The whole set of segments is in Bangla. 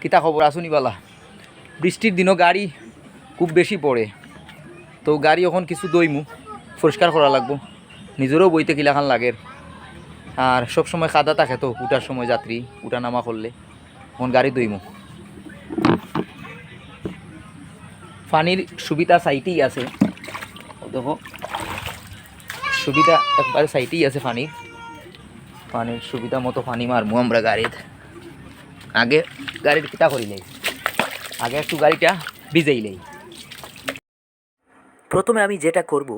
কিতা খবর আসুনিবালা? বৃষ্টির দিনও গাড়ি খুব বেশি পড়ে, তো গাড়ি এখন কিছু দইমু, পরিষ্কার করা লাগবো, নিজেরও বইতে কিলাখান লাগে। আর সব সময় কাদা থাকে তো উঠার সময়, যাত্রী উঠা নামা করলে এখন গাড়ি দইমু। পানির সুবিধা সাইটেই আছে, দেখো সুবিধা একবারে সাইটেই আছে পানির সুবিধা মতো পানি মারমু আমরা গাড়ির। আগে গাড়ির কিতা করিলেই, আগে একটু গাড়িটা ভিজাইলেই। প্রথমে আমি যেটা করব,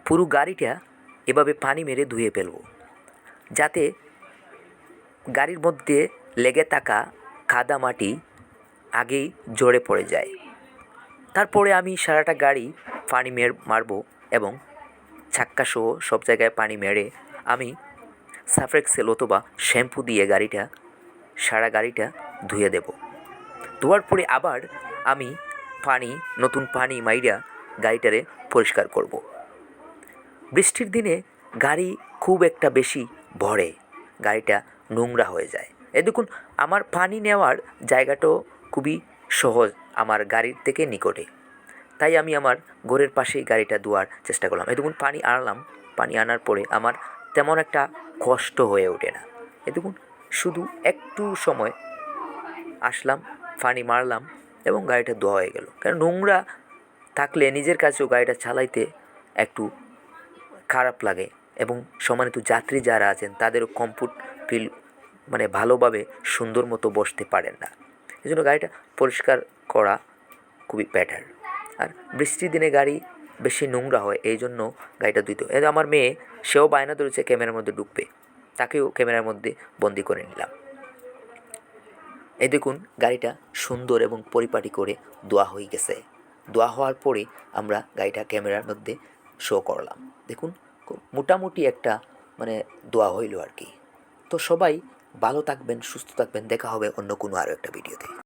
পুরো গাড়িটা এভাবে পানি মেরে ধুয়ে ফেলব, যাতে গাড়ির মধ্যে লেগে থাকা কাদা মাটি আগেই জড়ে পড়ে যায়। তারপরে আমি সারাটা গাড়ি পানি মারব এবং চাক্কা সহ সব জায়গায় পানি মেরে আমি সার্ফ এক্সেল অথবা শ্যাম্পু দিয়ে সারা গাড়িটা ধুয়ে দেব। ধোয়ার পরে আবার আমি নতুন পানি মাইরা গাড়িটারে পরিষ্কার করব। বৃষ্টির দিনে গাড়ি খুব একটা বেশি ভরে, গাড়িটা নোংরা হয়ে যায়। দেখুন, আমার পানি নেওয়ার জায়গাটাও খুবই সহজ, আমার গাড়ির থেকে নিকটে, তাই আমি আমার ঘরের পাশেই গাড়িটা ধোয়ার চেষ্টা করলাম। দেখুন, পানি আনার পরে আমার তেমন একটা কষ্ট হয়ে ওঠে না। দেখুন, শুধু একটু সময় আসলাম, পানি মারলাম এবং গাড়িটা ধোয়া হয়ে গেল। কারণ নোংরা থাকলে নিজের কাছেও গাড়িটা চালাইতে একটু খারাপ লাগে এবং সম্মানিত যাত্রী যারা আছেন তাদেরও কমফোর্ট ফিল, ভালোভাবে সুন্দর মতো বসতে পারেন না। এই জন্য গাড়িটা পরিষ্কার করা খুবই বেটার। আর বৃষ্টির দিনে গাড়ি বেশি নোংরা হয়, এই জন্য গাড়িটা ধুইতে হয়। আমার মেয়ে, সেও বায়না ধরেছে ক্যামেরার মধ্যে ঢুকবে, তাকেও ক্যামেরার মধ্যে বন্দি করে নিলাম। এই দেখুন, গাড়িটা সুন্দর এবং পরিপাটি করে ধোয়া হয়ে গেছে। ধোয়া হওয়ার পরে আমরা গাড়িটা ক্যামেরার মধ্যে শো করলাম। দেখুন, মোটামুটি একটা ধোয়া হইল আর কি। তো সবাই ভালো থাকবেন, সুস্থ থাকবেন, দেখা হবে অন্য কোনো আরও একটা ভিডিওতে।